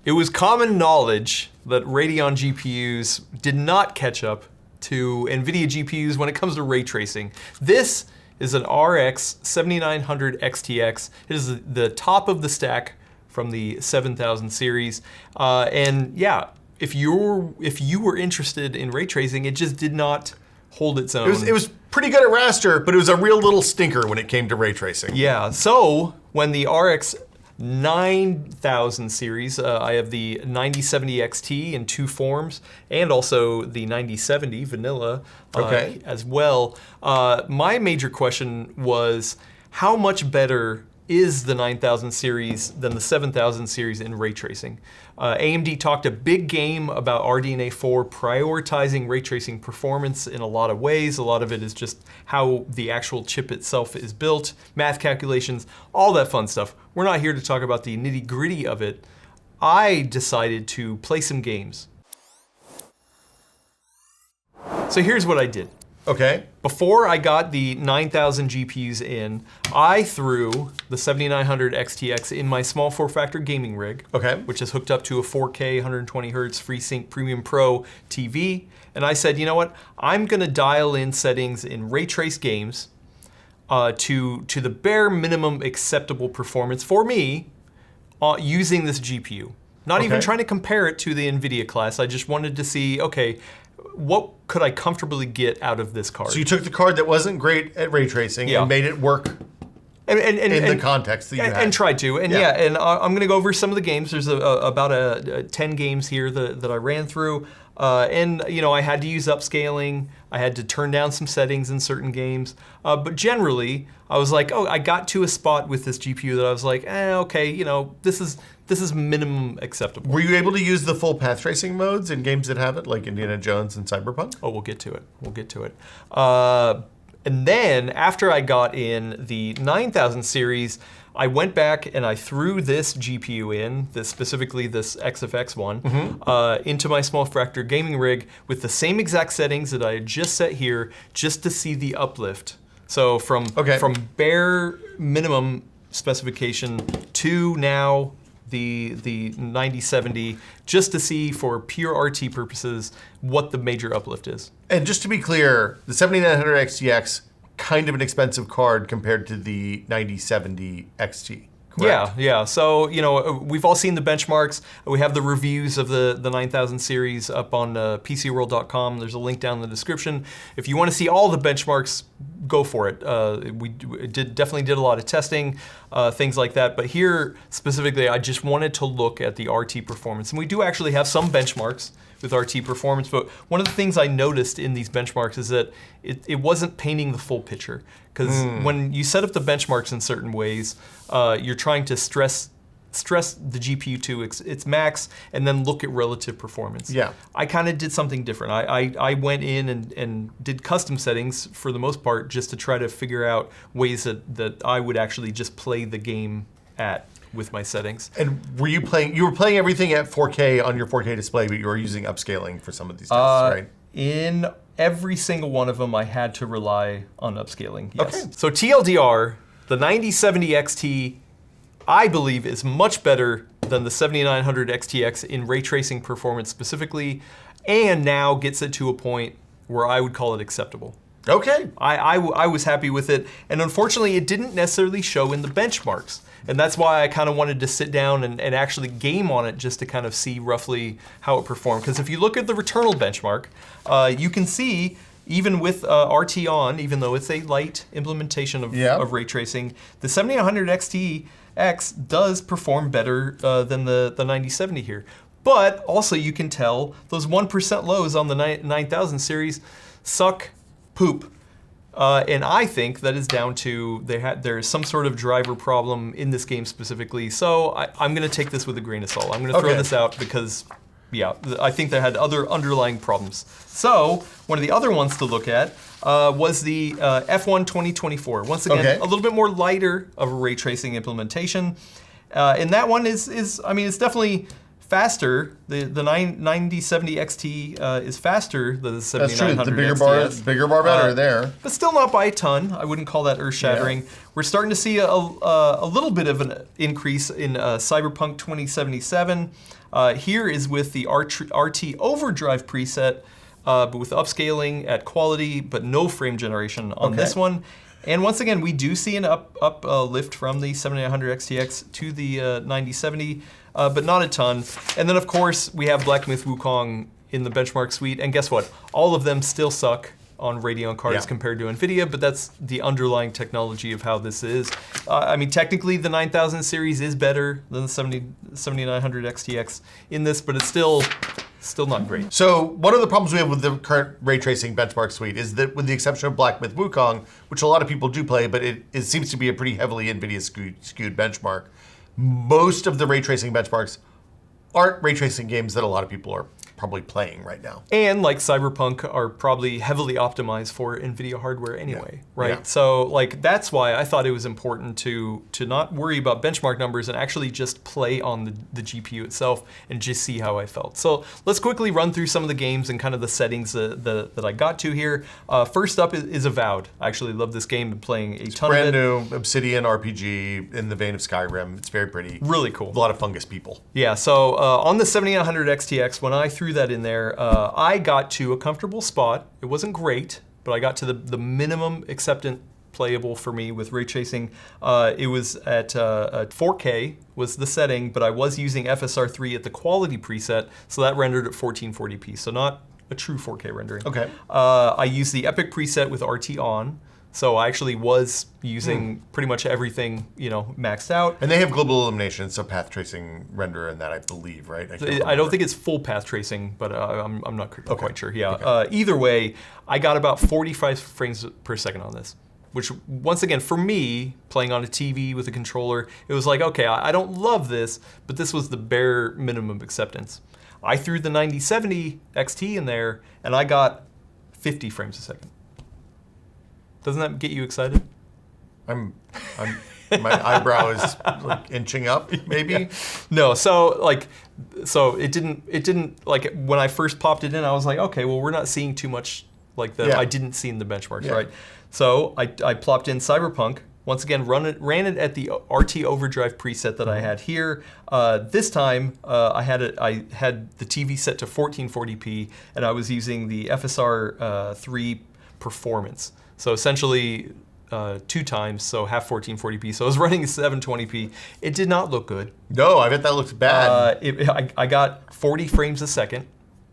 It was common knowledge that Radeon GPUs did not catch up to NVIDIA GPUs when it comes to ray tracing. This is an RX 7900 XTX. It is the top of the stack from the 7000 series. And yeah, if you were interested in ray tracing, it just did not hold its own. It was pretty good at raster, but it was a real little stinker when it came to ray tracing. Yeah, so when the RX 9000 series, I have the 9070 XT in 2 forms, and also the 9070 vanilla as well. My major question was, how much better is the 9000 series than the 7000 series in ray tracing? AMD talked a big game about RDNA 4 prioritizing ray tracing performance in a lot of ways. A lot of it is just how the actual chip itself is built, math calculations, all that fun stuff. We're not here to talk about the nitty-gritty of it. I decided to play some games. So here's what I did. Okay. Before I got the 9000 GPUs in, I threw the 7900 XTX in my small form factor gaming rig, which is hooked up to a 4K 120 Hz FreeSync Premium Pro TV. And I said, you know what? I'm gonna dial in settings in ray trace games to the bare minimum acceptable performance for me using this GPU. Not even trying to compare it to the NVIDIA class. I just wanted to see, okay, what could I comfortably get out of this card? So you took the card that wasn't great at ray tracing and made it work in the context that you had. And tried to. And and I'm gonna go over some of the games. There's about 10 games here that I ran through. And you know, I had to use upscaling. I had to turn down some settings in certain games. But generally, I was like, oh, I got to a spot with this GPU that I was like, okay, you know, this is minimum acceptable. Were you able to use the full path tracing modes in games that have it, like Indiana Jones and Cyberpunk? Oh, we'll get to it. We'll get to it. And then after I got in the 9000 series, I went back and I threw this GPU in, specifically this XFX one, into my small fractor gaming rig with the same exact settings that I had just set here, just to see the uplift. So from bare minimum specification to now the 9070, just to see for pure RT purposes what the major uplift is. And just to be clear, the 7900 XTX, kind of an expensive card compared to the 9070 XT. Correct? Yeah. So, you know, we've all seen the benchmarks. We have the reviews of the 9000 series up on PCWorld.com. There's a link down in the description. If you want to see all the benchmarks, go for it. We definitely did a lot of testing, things like that. But here, specifically, I just wanted to look at the RT performance. And we do actually have some benchmarks with RT performance, but one of the things I noticed in these benchmarks is that it wasn't painting the full picture. Because when you set up the benchmarks in certain ways, you're trying to stress the GPU to its max and then look at relative performance. Yeah. I kind of did something different. I went in and did custom settings for the most part just to try to figure out ways that I would actually just play the game at with my settings. And were you were playing everything at 4K on your 4K display, but you were using upscaling for some of these tests, right? In every single one of them, I had to rely on upscaling, yes. Okay. So TLDR, the 9070 XT, I believe is much better than the 7900 XTX in ray tracing performance specifically, and now gets it to a point where I would call it acceptable. Okay. I was happy with it, and unfortunately it didn't necessarily show in the benchmarks. And that's why I kind of wanted to sit down and actually game on it just to kind of see roughly how it performed. Because if you look at the Returnal benchmark, you can see even with RT on, even though it's a light implementation of ray tracing, the 7900 XTX does perform better than the 9070 here. But also you can tell those 1% lows on the 9000 series suck poop. And I think that is down to there's some sort of driver problem in this game specifically. So I'm going to take this with a grain of salt. I'm going to throw this out because, yeah, I think they had other underlying problems. So one of the other ones to look at was the F1 2024. Once again, a little bit more lighter of a ray tracing implementation. And that one is I mean, it's definitely faster. The 9070 XT is faster than the 7900 That's true. The XTX. bigger bar better there. But still not by a ton. I wouldn't call that earth-shattering. Yeah. We're starting to see a little bit of an increase in Cyberpunk 2077. Here is with the RT Overdrive preset, but with upscaling at quality, but no frame generation on this one. And once again, we do see an uplift from the 7900 XTX to the 9070, but not a ton. And then of course, we have Black Myth Wukong in the benchmark suite, and guess what? All of them still suck on Radeon cards compared to NVIDIA, but that's the underlying technology of how this is. I mean, technically the 9000 series is better than the 7900 XTX in this, but it's still not great. So one of the problems we have with the current ray tracing benchmark suite is that, with the exception of Black Myth Wukong, which a lot of people do play, but it seems to be a pretty heavily NVIDIA skewed benchmark, most of the ray tracing benchmarks aren't ray tracing games that a lot of people are probably playing right now. And like Cyberpunk are probably heavily optimized for NVIDIA hardware anyway, right? Yeah. So like that's why I thought it was important to not worry about benchmark numbers and actually just play on the GPU itself and just see how I felt. So let's quickly run through some of the games and kind of the settings that I got to here. First up is Avowed. I actually love this game. Been playing a ton of it. Brand new Obsidian RPG in the vein of Skyrim. It's very pretty. Really cool. A lot of fungus people. Yeah, so on the 7900 XTX, when I threw that in there, I got to a comfortable spot. It wasn't great, but I got to the minimum acceptance playable for me with ray tracing. It was at 4K was the setting, but I was using FSR3 at the quality preset, so that rendered at 1440p, so not a true 4K rendering. Okay. I used the Epic preset with RT on, so I actually was using pretty much everything, maxed out. And they have global illumination, so path tracing render in that, I believe, right? I don't think it's full path tracing, but I'm not quite sure. Yeah. Okay. Either way, I got about 45 frames per second on this, which once again, for me, playing on a TV with a controller, it was like, okay, I don't love this, but this was the bare minimum acceptance. I threw the 9070 XT in there, and I got 50 frames a second. Doesn't that get you excited? My eyebrow is like inching up, maybe. No, so it didn't like when I first popped it in, I was like, okay, well, we're not seeing too much like I didn't see in the benchmarks, right? So I plopped in Cyberpunk. Once again, ran it at the RT Overdrive preset that I had here. This time, I had the TV set to 1440p, and I was using the FSR3 performance. So essentially 2 times, so half 1440p. So I was running 720p. It did not look good. No, I bet that looks bad. I got 40 frames a second.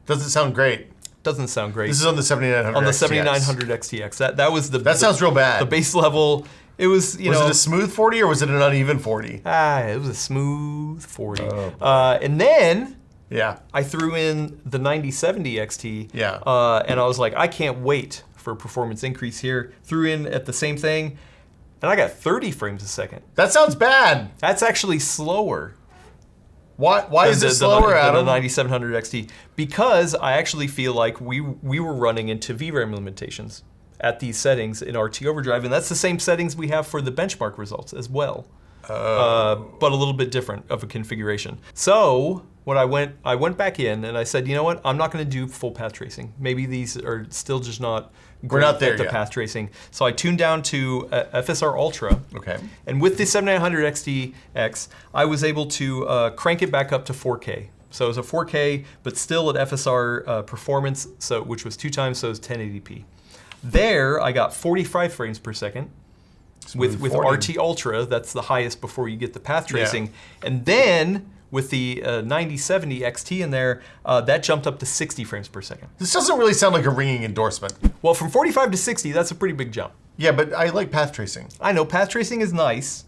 Doesn't sound great. Doesn't sound great. This is on the 7900 On the XTX. 7900 XTX. That was That sounds real bad. The base level. It was, Was it a smooth 40 or was it an uneven 40? It was a smooth 40. And then I threw in the 9070 XT. Yeah. And I was like, I can't wait for a performance increase here. Threw in at the same thing, and I got 30 frames a second. That sounds bad. That's actually slower. Why is it slower, Adam? The 9700 XT. Because I actually feel like we were running into VRAM limitations at these settings in RT Overdrive, and that's the same settings we have for the benchmark results as well. But a little bit different of a configuration. So when I went back in and I said, you know what, I'm not going to do full path tracing. Maybe these are still just not great at the path tracing. So I tuned down to FSR Ultra. Okay. And with the 7900 XTX, I was able to crank it back up to 4K. So it was a 4K, but still at FSR performance, which was 2 times, so it was 1080p. There, I got 45 frames per second. With RT Ultra, that's the highest before you get the path tracing. Yeah. And then with the 9070 XT in there, that jumped up to 60 frames per second. This doesn't really sound like a ringing endorsement. Well, from 45 to 60, that's a pretty big jump. Yeah, but I like path tracing. I know, path tracing is nice.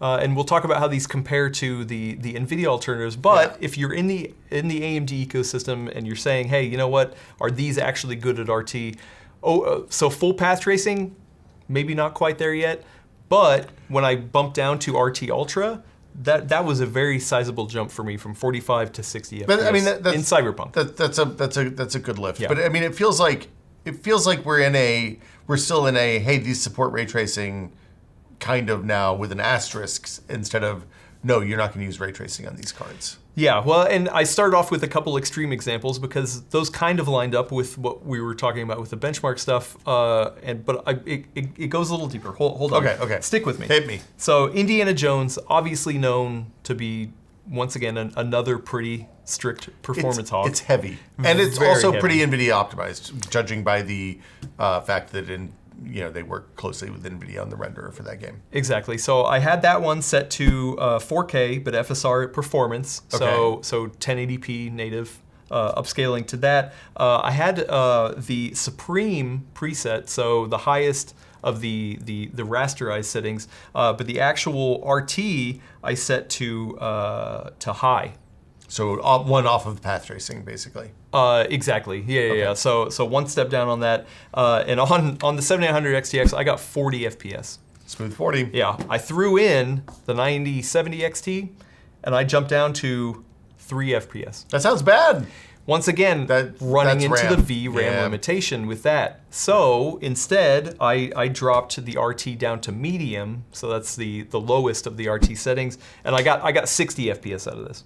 And we'll talk about how these compare to the NVIDIA alternatives. But if you're in the AMD ecosystem and you're saying, hey, you know what, are these actually good at RT? So full path tracing, maybe not quite there yet, but when I bumped down to RT Ultra, that was a very sizable jump for me from 45 to 60 but, FPS I mean, that's, in Cyberpunk. That's a good lift. Yeah. But I mean, it feels like we're still in a hey, these support ray tracing kind of now with an asterisk instead of no, you're not going to use ray tracing on these cards. Yeah, well, and I started off with a couple extreme examples because those kind of lined up with what we were talking about with the benchmark stuff. But it goes a little deeper. Hold on. Okay. Stick with me. Hit me. So Indiana Jones, obviously known to be once again another pretty strict performance hog. It's heavy, and it's Very also heavy. pretty NVIDIA optimized, judging by the fact that they work closely with NVIDIA on the renderer for that game. Exactly. So I had that one set to 4K, but FSR performance. So 1080p native, upscaling to that. I had the Supreme preset, so the highest of the rasterized settings, but the actual RT I set to high. So one off of path tracing, basically. Exactly. Yeah. So one step down on that, and on the 7900 XTX, I got 40 FPS. Smooth 40. Yeah. I threw in the 9070 XT, and I jumped down to 3 FPS. That sounds bad. Once again, running into RAM. the VRAM limitation with that. So instead, I dropped the RT down to medium. So that's the lowest of the RT settings, and I got 60 FPS out of this.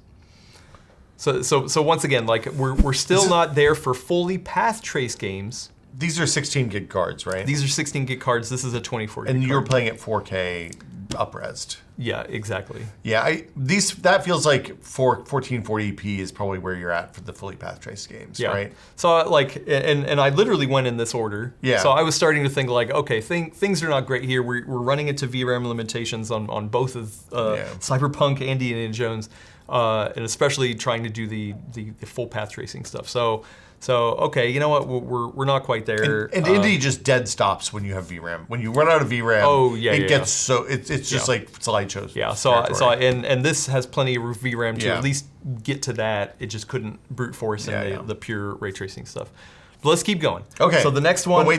So once again, like we're still not there for fully path trace games. These are 16 gig cards, right? These are 16 gig cards. This is a 24 gig and you're card. playing at 4K upresed. Yeah, exactly. Yeah, that feels like 1440p is probably where you're at for the fully path trace games, right? So and I literally went in this order. Yeah. So I was starting to think like, okay, things are not great here. We're running into VRAM limitations on both of Cyberpunk and Indiana Jones, and especially trying to do the full path tracing stuff. So okay, you know what? We're not quite there. And Indy just dead stops when you have VRAM. When you run out of VRAM, it gets so it's just like slideshows. Yeah. And this has plenty of VRAM to at least get to that. It just couldn't brute force in the pure ray tracing stuff. But let's keep going. Okay. So the next one. But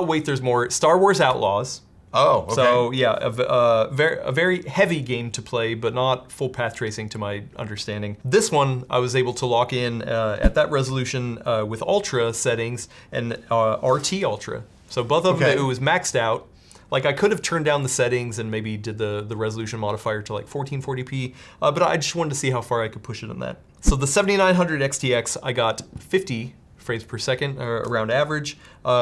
wait, there's more. Star Wars Outlaws. Oh, okay. So yeah, a very heavy game to play, but not full path tracing to my understanding. This one I was able to lock in at that resolution with Ultra settings and RT Ultra. So both of them, it was maxed out. Like I could have turned down the settings and maybe did the resolution modifier to like 1440p, but I just wanted to see how far I could push it on that. So the 7900 XTX, I got 50 frames per second around average,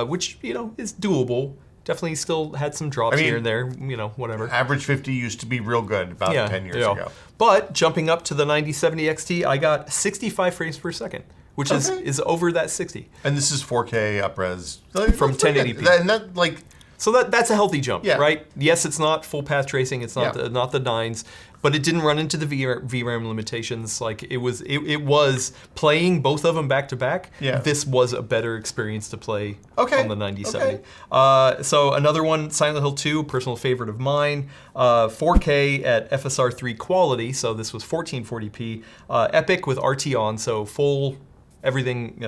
which is doable. Definitely still had some drops here and there, whatever. Average 50 used to be real good about 10 years ago. But jumping up to the 9070 XT, I got 65 frames per second, which is over that 60. And this is 4K upres from 1080p. And that so that's a healthy jump, Yeah. right? Yes, it's not full path tracing, it's not the nines, but it didn't run into the VRAM limitations. Like it was playing both of them back to back. Yeah. This was a better experience to play on the 9070. Okay. So another one, Silent Hill 2, personal favorite of mine. 4K at FSR3 quality, so this was 1440p. Epic with RT on, so full. Everything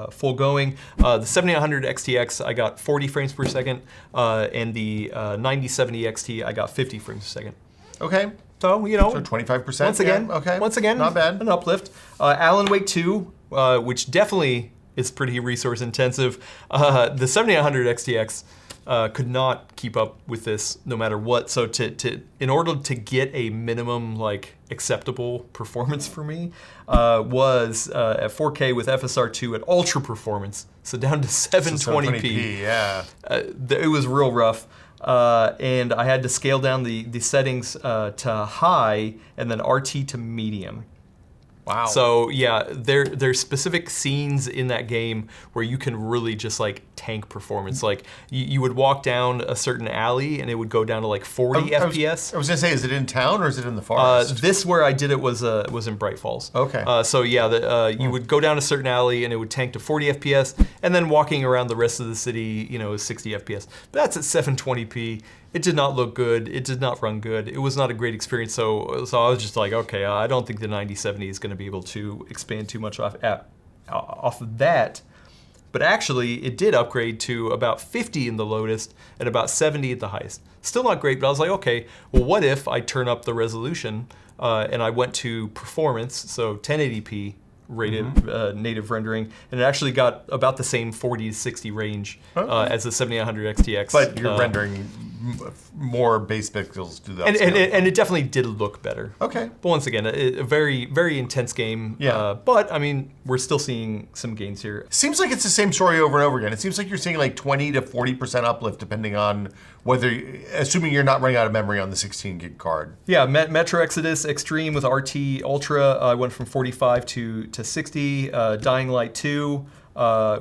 full going. The 7900 XTX, I got 40 frames per second, and the 9070 XT, I got 50 frames per second. Okay. So, So 25%. Once again, not bad. An uplift. Alan Wake 2, which definitely is pretty resource intensive. The 7900 XTX could not keep up with this no matter what. So in order to get a minimum acceptable performance for me, was at 4K with FSR2 at ultra performance, so down to 720p. Yeah. It was real rough. And I had to scale down the settings to high and then RT to medium. Wow. So yeah, there's specific scenes in that game where you can really just tank performance. Like you would walk down a certain alley and it would go down to 40 FPS. I was gonna say, is it in town or is it in the forest? This where I did it was in Bright Falls. Okay. So yeah, you would go down a certain alley and it would tank to 40 FPS, and then walking around the rest of the city, is 60 FPS. But that's at 720p. It did not look good. It did not run good. It was not a great experience. So I was just like, okay, I don't think the 9070 is going to be able to expand too much off of that. But actually, it did upgrade to about 50 in the lowest and about 70 at the highest. Still not great, but I was like, okay, well, what if I turn up the resolution and I went to performance, so 1080p rated native rendering, and it actually got about the same 40 to 60 range as the 7900 XTX. But you're rendering more base pixels to that. And it definitely did look better. Okay. But once again, a very, very intense game. Yeah. But I mean, we're still seeing some gains here. Seems like it's the same story over and over again. It seems like you're seeing like 20 to 40% uplift depending on whether, assuming you're not running out of memory on the 16 gig card. Yeah, Metro Exodus Extreme with RT Ultra, I went from 45 to 60. Dying Light 2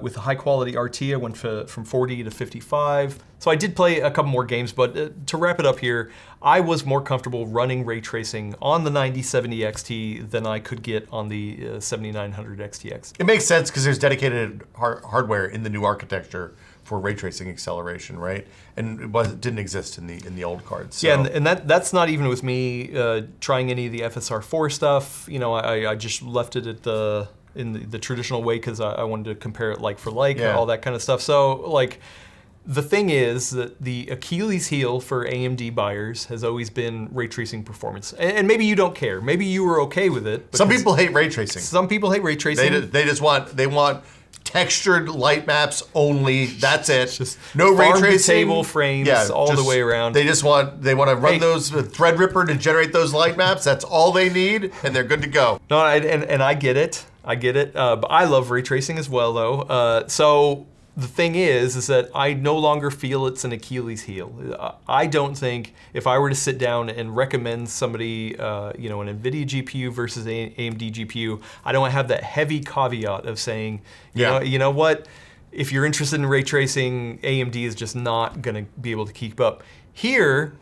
with a high quality RT, I went from 40 to 55. So I did play a couple more games, but to wrap it up here, I was more comfortable running ray tracing on the 9070 XT than I could get on the 7900 XTX. It makes sense because there's dedicated hardware in the new architecture for ray tracing acceleration, right? And it didn't exist in the old cards. So. Yeah, and that's not even with me trying any of the FSR4 stuff. You know, I just left it at in the traditional way because I wanted to compare it like for like, all that kind of stuff. So like, the thing is that the Achilles heel for AMD buyers has always been ray tracing performance. And maybe you don't care. Maybe you were okay with it. Some people hate ray tracing. Some people hate ray tracing. They want textured light maps only. That's it. Just no ray tracing. Table frames all the way around. They want to run those with Threadripper to generate those light maps. That's all they need, and they're good to go. No, and I get it. But I love ray tracing as well, though. So the thing is that I no longer feel it's an Achilles heel. I don't think if I were to sit down and recommend somebody, an NVIDIA GPU versus AMD GPU, I don't have that heavy caveat of saying, you know what, if you're interested in ray tracing, AMD is just not going to be able to keep up. Here,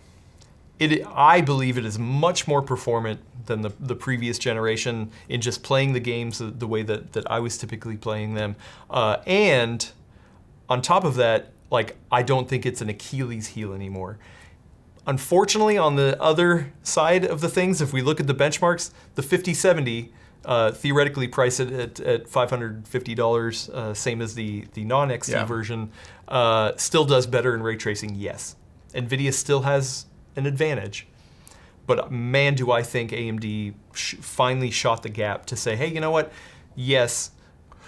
I believe it is much more performant than the previous generation in just playing the games the way that I was typically playing them. And on top of that, like, I don't think it's an Achilles heel anymore. Unfortunately, on the other side of the things, if we look at the benchmarks, the 5070, theoretically priced at $550, same as the non-XT version, still does better in ray tracing, yes. NVIDIA still has an advantage. But man, do I think AMD finally shot the gap to say, hey, you know what? Yes,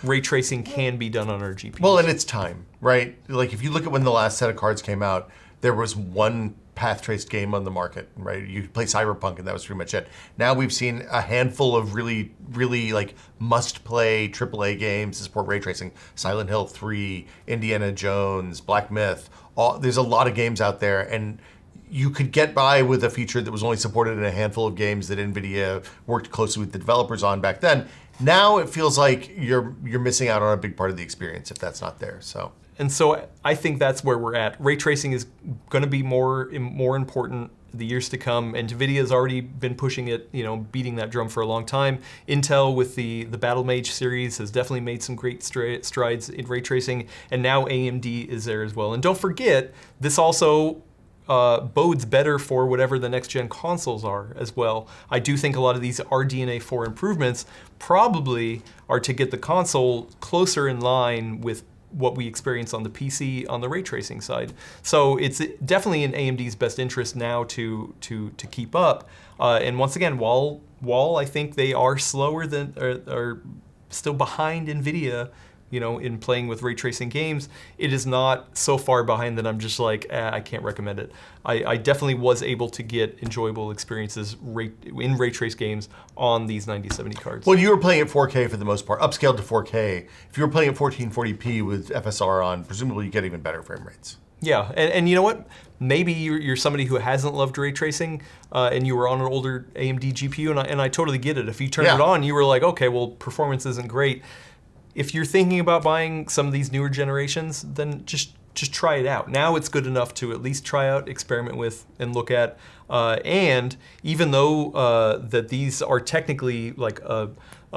ray tracing can be done on our GPUs. Well, and it's time, right? Like if you look at when the last set of cards came out, there was one path traced game on the market, right? You could play Cyberpunk and that was pretty much it. Now we've seen a handful of really, really like must-play AAA games to support ray tracing. Silent Hill 3, Indiana Jones, Black Myth. There's a lot of games out there, and you could get by with a feature that was only supported in a handful of games that NVIDIA worked closely with the developers on back then. Now it feels like you're missing out on a big part of the experience if that's not there. And so I think that's where we're at. Ray tracing is going to be more important the years to come, and NVIDIA has already been pushing it, beating that drum for a long time. Intel with the Battle Mage series has definitely made some great strides in ray tracing, and now AMD is there as well. And don't forget, this also bodes better for whatever the next gen consoles are as well. I do think a lot of these RDNA 4 improvements probably are to get the console closer in line with what we experience on the PC on the ray tracing side. So it's definitely in AMD's best interest now to keep up. And once again, while I think they are slower than or still behind NVIDIA, in playing with ray tracing games, it is not so far behind that I'm just like, I can't recommend it. I definitely was able to get enjoyable experiences in ray trace games on these 9070 cards. Well, you were playing at 4K for the most part, upscaled to 4K. If you were playing at 1440p with FSR on, presumably you get even better frame rates. Yeah, and you know what? Maybe you're somebody who hasn't loved ray tracing, and you were on an older AMD GPU, and I totally get it. If you turned it on, you were like, okay, well, performance isn't great. If you're thinking about buying some of these newer generations, then just try it out. Now it's good enough to at least try out, experiment with, and look at. And even though that these are technically like a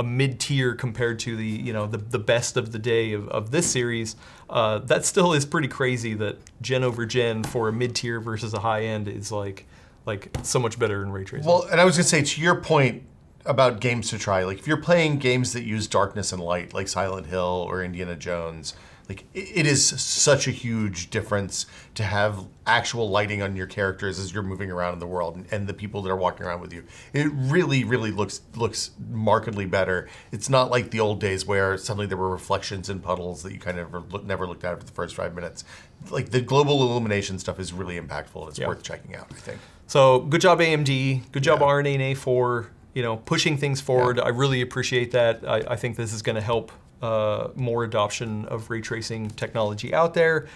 mid-tier compared to the best of the day of this series, that still is pretty crazy that gen over gen for a mid-tier versus a high-end is like so much better in ray tracing. Well, and I was gonna say, to your point about games to try, like if you're playing games that use darkness and light, like Silent Hill or Indiana Jones, Like, it is such a huge difference to have actual lighting on your characters as you're moving around in the world and the people that are walking around with you. It really, really looks markedly better. It's not like the old days where suddenly there were reflections in puddles that you kind of never looked at after the first 5 minutes. Like, the global illumination stuff is really impactful. It's worth checking out, I think. So good job, AMD. Good job, RNA for pushing things forward. I really appreciate that. I think this is going to help more adoption of ray tracing technology out there.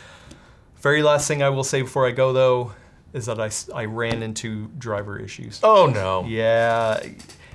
Very last thing I will say before I go, though, is that I ran into driver issues. Oh, no. Yeah.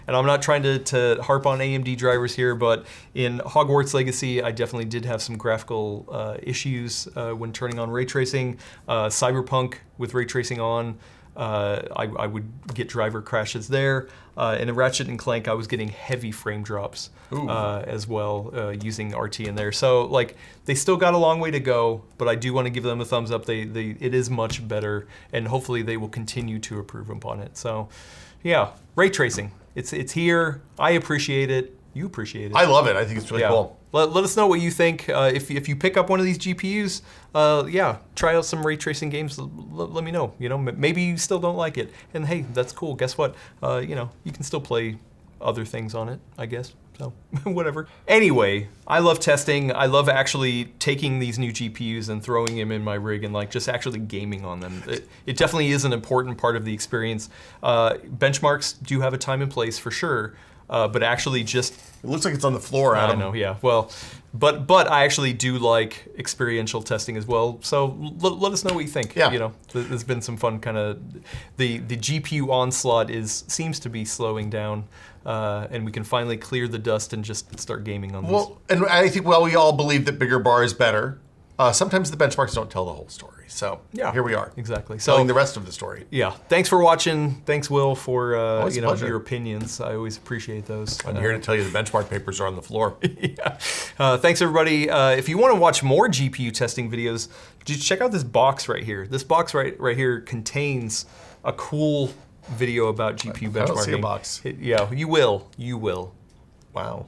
And I'm not trying to harp on AMD drivers here, but in Hogwarts Legacy, I definitely did have some graphical issues when turning on ray tracing. Cyberpunk with ray tracing on, I would get driver crashes there. And in Ratchet and Clank, I was getting heavy frame drops as well using RT in there. So like they still got a long way to go, but I do want to give them a thumbs up. It is much better, and hopefully they will continue to improve upon it. So yeah, ray tracing. It's here. I appreciate it. You appreciate it. I love it. I think it's really cool. Let us know what you think. If you pick up one of these GPUs, try out some ray tracing games. Let me know. Maybe you still don't like it, and hey, that's cool. Guess what? You can still play other things on it, I guess. So whatever. Anyway, I love testing. I love actually taking these new GPUs and throwing them in my rig and like just actually gaming on them. It definitely is an important part of the experience. Benchmarks do have a time and place for sure. But actually just... It looks like it's on the floor, Adam. I know, yeah. Well, but I actually do like experiential testing as well. So let us know what you think. Yeah. There's been some fun kind of... The GPU onslaught seems to be slowing down. And we can finally clear the dust and just start gaming on this. Well, and I think, we all believe that bigger bar is better. Sometimes the benchmarks don't tell the whole story. So here we are. Exactly. Telling the rest of the story. Yeah. Thanks for watching. Thanks, Will, for your opinions. I always appreciate those. I'm here to tell you the benchmark papers are on the floor. Yeah. Thanks, everybody. If you want to watch more GPU testing videos, just check out this box right here. This box right here contains a cool video about GPU benchmarking. I don't see a box. Yeah, you will. You will. Wow.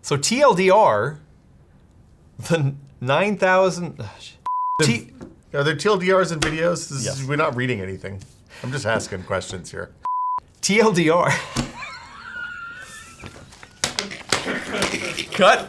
So TLDR, the 9,000... Are there TLDRs in videos? Yes. We're not reading anything. I'm just asking questions here. TLDR. Cut.